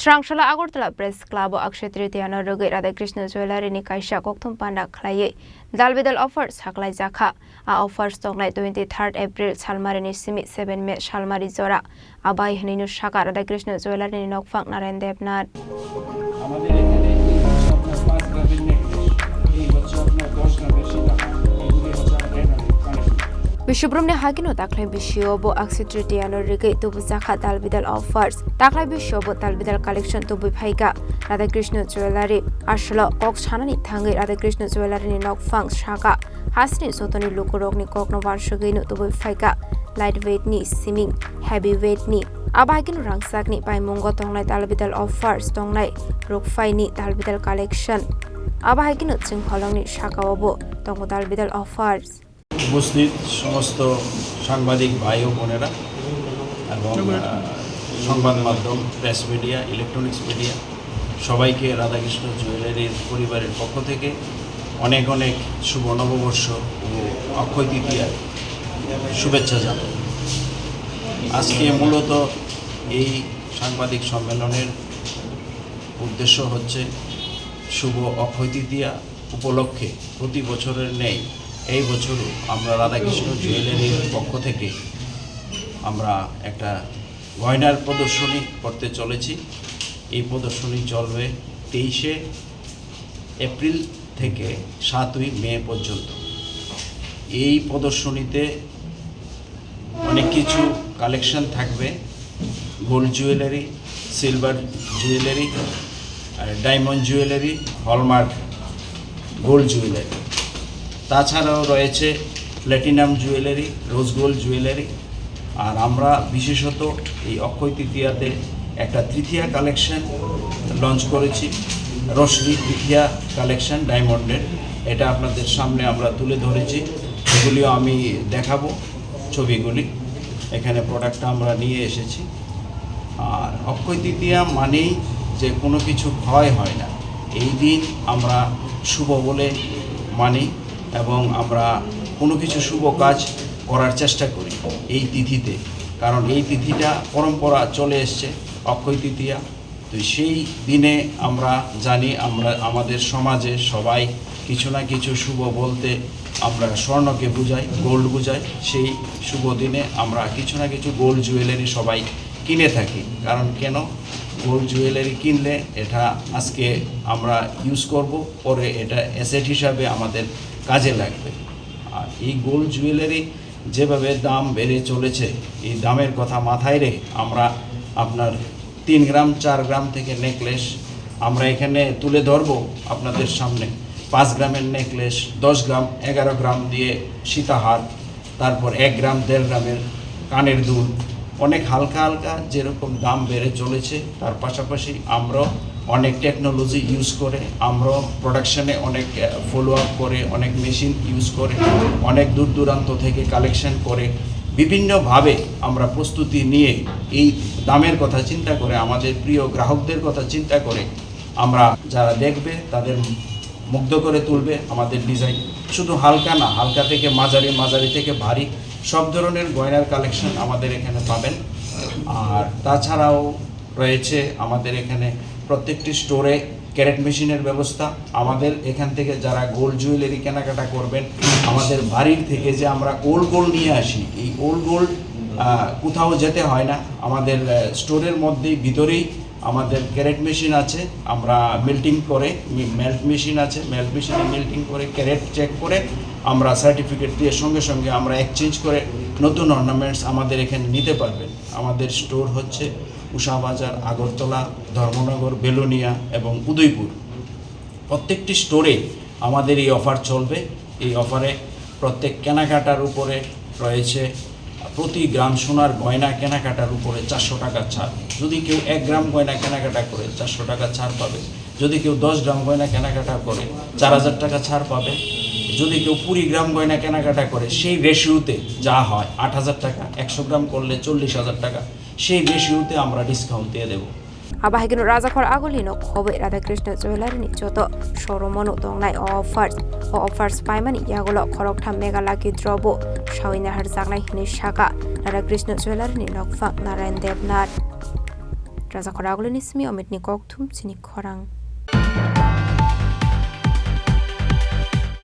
Srangshala Agartala Press Club Akshay Tritiya Rogai Radhakrishna Jewelry ni kaisa kokthum panda khlai dalbidal offers haklai jakha a offers tonglai 23rd April Salmari ni simi 7 May Salmari Jora abai hininu shaka Radhakrishna Jewelry ni Nokfang Narayan Devnath আমাদের এখানে এই হচ্ছে আপনার 5 গ্রামের necklace এই হচ্ছে আপনার 10 গ্রামের সীতাহার এগুলি হচ্ছে Bishubrumne Hagino Taklai Bishobo Akshay Tritiya Rogai Tubu Jakha dalbidal offers Taklai Bishobo dalbidal collection Tubu Phaiga Radhakrishna Jewelry Ashlo Kok Chanani Thangai Radhakrishna Jewelry ni Nokfang Shaka Hasni Sotoni Lukurogni Kokno Varshogino Tubu Phaiga lightweight ni simming heavyweight ni Abagin Rangsakni by Mungo Tonglai dalbidal offers Tonglai Rokfai ni dalbidal collection Abagin Ching Holongni Shaka Obo Tongo dalbidal offers উপস্থিত সমস্ত সাংবাদিক ভাই ও বোনেরা এবং সংবাদ মাধ্যম press media electronics media সবাইকে রাধাকৃষ্ণ জুয়েলারির পরিবারের পক্ষ থেকে অনেক অনেক শুভ নববর্ষ ও অক্ষয় তৃতীয়ার শুভেচ্ছা জানাই। আজকে মূলত এই সাংবাদিক সম্মেলনের উদ্দেশ্য হচ্ছে শুভ অক্ষয় তৃতীয়া উপলক্ষে প্রতি বছরের ন্যায় এই বছরও আমরা রাধাকৃষ্ণ জুয়েলারির পক্ষ থেকে আমরা একটা গয়নার প্রদর্শনী করতে চলেছি। এই প্রদর্শনী চলবে 23 এপ্রিল থেকে 7 মে পর্যন্ত। এই প্রদর্শনীতে অনেক কিছু কালেকশন থাকবে, gold jewellery, silver jewellery, diamond jewellery, hallmark gold jewellery, তাছাড়াও রয়েছে platinum jewellery, rose gold jewellery. আর আমরা বিশেষত এই অক্ষয় তৃতীয়াতে একটা তৃতীয়া কালেকশন লঞ্চ করেছি, রশ্মি তৃতীয়া কালেকশন ডায়মন্ডের। এটা আপনাদের সামনে আমরা তুলে ধরেছি, এগুলিও আমি দেখাবো ছবিগুলি। এখানে প্রোডাক্টটা আমরা নিয়ে এসেছি। আর অক্ষয় তৃতীয়া মানেই যে কোনো কিছু ক্ষয় হয় না, এই দিন আমরা শুভ বলে মানি এবং আমরা কোনো কিছু শুভ কাজ করার চেষ্টা করি এই তিথিতে, কারণ এই তিথিটা পরম্পরা চলে এসছে অক্ষয় তৃতীয়া। তো সেই দিনে আমরা জানি আমরা আমাদের সমাজে সবাই কিছু না কিছু শুভ বলতে আমরা স্বর্ণকে বুঝাই, গোল্ড বুঝাই। সেই শুভ দিনে আমরা কিছু না কিছু গোল্ড জুয়েলারি সবাই কিনে থাকি। কারণ কেন গোল্ড জুয়েলারি কিনলে এটা আজকে আমরা ইউজ করব, পরে এটা অ্যাসেট হিসাবে আমাদের কাজে লাগবে। আর এই গোল্ড জুয়েলারি যেভাবে দাম বেড়ে চলেছে, এই দামের কথা মাথায় রেখে আমরা আপনার 3 গ্রাম 4 গ্রাম থেকে নেকলেস আমরা এখানে তুলে ধরব আপনাদের সামনে। 5 গ্রামের নেকলেস, 10 গ্রাম 11 গ্রাম দিয়ে সীতাহার, তারপর 1 গ্রাম 1.5 গ্রামের কানের দুল, অনেক হালকা হালকা যেরকম দাম বেড়ে চলেছে, তার পাশাপাশি আমরাও অনেক টেকনোলজি ইউজ করে, আমরাও প্রোডাকশানে অনেক ফলো আপ করে, অনেক মেশিন ইউজ করে, অনেক দূর দূরান্ত থেকে কালেকশন করে, বিভিন্নভাবে আমরা প্রস্তুতি নিয়ে এই দামের কথা চিন্তা করে, আমাদের প্রিয় গ্রাহকদের কথা চিন্তা করে আমরা যারা দেখবে তাদের মুগ্ধ করে তুলবে আমাদের ডিজাইন। শুধু হালকা না, হালকা থেকে মাঝারি, মাঝারি থেকে ভারী সব ধরনের গয়নার কালেকশন আমাদের এখানে পাবেন। আর তাছাড়াও রয়েছে আমাদের এখানে প্রত্যেকটি স্টোরে ক্যারেট মেশিনের ব্যবস্থা। আমাদের এখান থেকে যারা গোল্ড জুয়েলারি কেনাকাটা করবেন, আমাদের বাড়ির থেকে যে আমরা ওল্ড গোল্ড নিয়ে আসি, এই ওল্ড গোল্ড কোথাও যেতে হয় না, আমাদের স্টোরের মধ্যেই ভিতরেই আমাদের ক্যারেট মেশিন আছে। আমরা মেল্টিং করে, মেল্ট মেশিন আছে, মেল্ট মেশিনে মেল্টিং করে ক্যারেট চেক করে আমরা সার্টিফিকেট দিয়ে সঙ্গে সঙ্গে আমরা এক্সচেঞ্জ করে নতুন অর্নামেন্টস আমাদের এখানে নিতে পারবেন। আমাদের স্টোর হচ্ছে উষাবাজার, আগরতলা, ধর্মনগর, বেলোনিয়া এবং উদয়পুর। প্রত্যেকটি স্টোরে আমাদের এই অফার চলবে। এই অফারে প্রত্যেক কেনাকাটার উপরে রয়েছে প্রতি গ্রাম সোনার গয়না কেনাকাটার উপরে 400 টাকা ছাড়। যদি কেউ 1 গ্রাম গয়না কেনাকাটা করে 400 টাকা ছাড় পাবে। যদি কেউ 10 গ্রাম গয়না কেনাকাটা করে 4000 টাকা ছাড় পাবে। যদি কেউ 20 গ্রাম গয়না কেনাকাটা করে সেই রেশিওতে যা হয় 8000 টাকা, 100 গ্রাম করলে 40,000 টাকা, সেই রেশিওতে আমরা ডিসকাউন্ট দিয়ে দেবো। Abahigin Razakor Agolino Kobe Radhakrishna Jewelry ni Joto Shoromono Dongnai offers Paimani Yagolo Korokta Mega Lucky Drobo Shawina Harzagnai Hini Shaka Radhakrishna Jewelry ni Nokfang Narayan Devnath Raja Khoragulin Ismi Omit Nikok Tum Chini Khorang.